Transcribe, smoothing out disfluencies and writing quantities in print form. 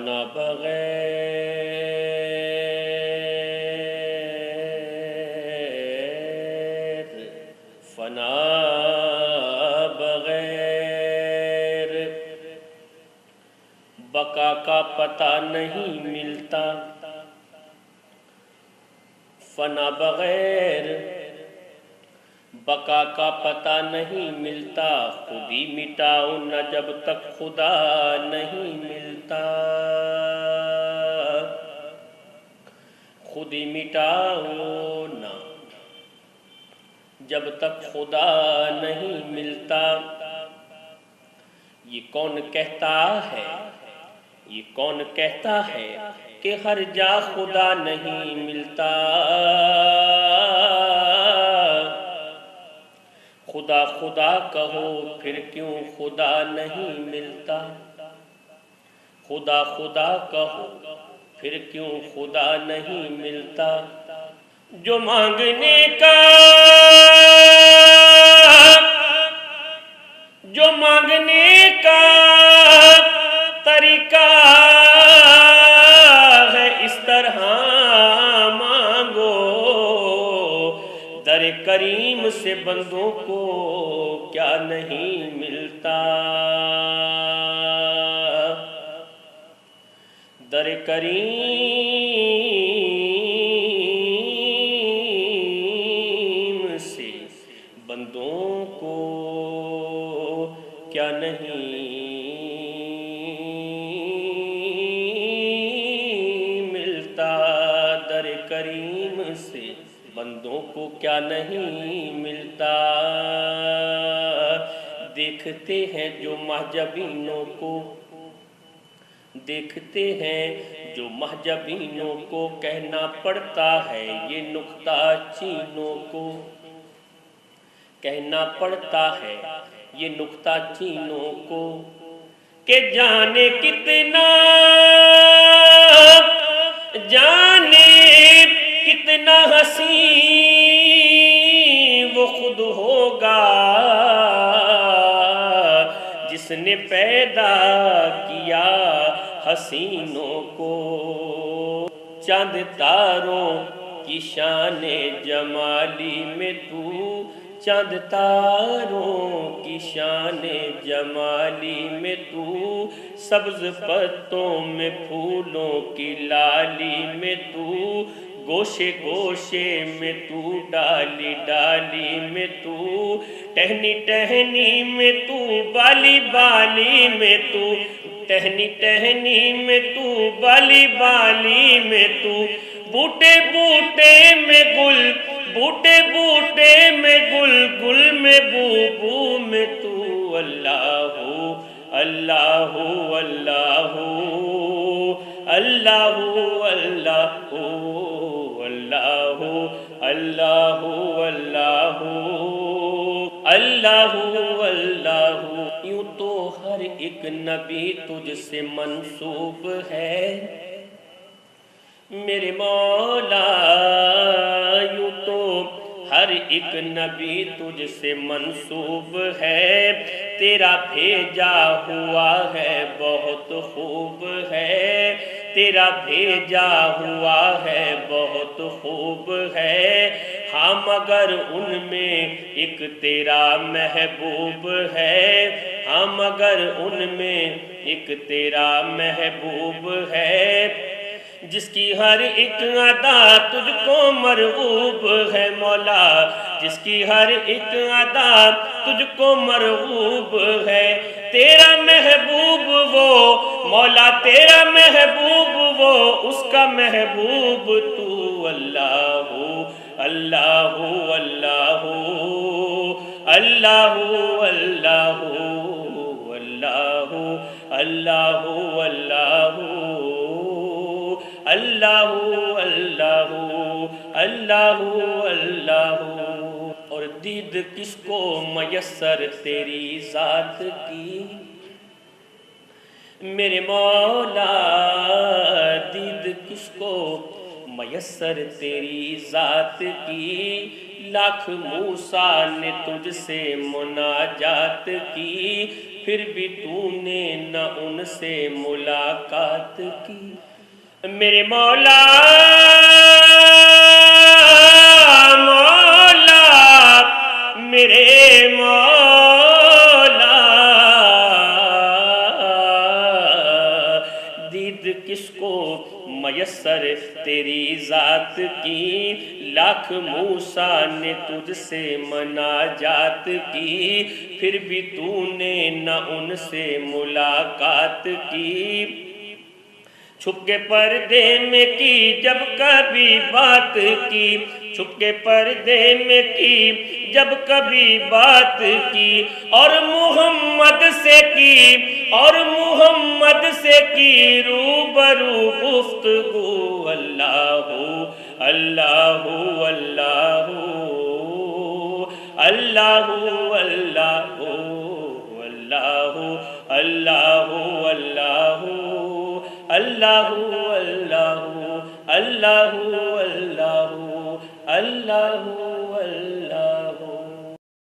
فنا بغیر فنا بغیر بقا کا پتہ نہیں ملتا، فنا بغیر بقا کا پتہ نہیں ملتا، خود ہی مٹاؤ نہ جب تک خدا نہیں ملتا، خود ہی مٹاؤ نہ جب تک خدا نہیں ملتا۔ یہ کون کہتا ہے، یہ کون کہتا ہے کہ ہر جا خدا نہیں ملتا، خدا خدا کہو پھر کیوں خدا نہیں ملتا، خدا خدا کہو پھر کیوں خدا نہیں ملتا۔ جو مانگنے کا طریقہ ہے اس طرح مانگو، در کریم سے بندوں کو کیا نہیں ملتا، در کریم سے بندوں کو کیا نہیں ملتا، در کریم سے بندوں کو کیا نہیں ملتا۔ دیکھتے ہیں جو محجبینوں کو، دیکھتے ہیں جو محجبینوں کو، کہنا پڑتا ہے یہ نکتہ چینوں کو، کہنا پڑتا ہے یہ نکتہ چینوں کو، کہ جانے کتنا حسین وہ خود ہوگا جس نے پیدا کیا حسینوں کو۔ چاند تاروں کی شان جمالی میں تو، چاند تاروں کی شان جمالی میں تو، سبز پتوں میں پھولوں کی لالی میں تو، گوشے گوشے میں تو، ڈالی ڈالی میں تو، ٹہنی ٹہنی میں تو، بالی بالی میں تو، ٹہنی ٹہنی میں تو، بالی بالی میں تو، بوٹے بوٹے میں گل، بوٹے بوٹے میں گل، گل میں بو بو میں تو، اللہ اللہ اللہ اللہ اللہ اللہ اللہ اللہ اللہ۔ یوں تو ہر ایک نبی تجھ سے منسوب ہے میرے مولا، یوں تو ہر ایک نبی تجھ سے منسوب ہے، تیرا بھیجا ہوا ہے بہت خوب ہے، تیرا بھیجا ہوا ہے بہت خوب ہے، ہاں مگر ان میں ایک تیرا محبوب ہے، ہاں مگر ان میں ایک تیرا محبوب ہے، جس کی ہر ایک ادا تجھ کو مرغوب ہے مولا، جس کی ہر ایک ادا تجھ کو مرغوب ہے، تیرا محبوب وہ مولا، تیرا محبوب وہ، اس کا محبوب تو، اللہ اللہ اللہ اللہ اللہ اللہ اللہ اللہ اللہ اللہ اللہ۔ اور دید کس کو میسر تیری ذات کی میرے مولا، دید کس کو میسر تیری ذات کی، لاکھ موسیٰ نے تجھ سے مناجات کی، پھر بھی تو نے نہ ان سے ملاقات کی۔ میرے مولا مولا میرے مولا، دید کس کو میسر تیری ذات کی، لاکھ موسیٰ نے تجھ سے مناجات کی، پھر بھی تو نے نہ ان سے ملاقات کی۔ چھپ کے پردے میں کی جب کبھی بات کی، چھپ کے پردے میں کی جب کبھی بات کی، اور محمد سے کی، اور محمد سے کی روبرو گفتگو۔ اللہ اللہ اللہ اللہ اللہ اللہ اللہ اللہ اللہ اللہ اللہ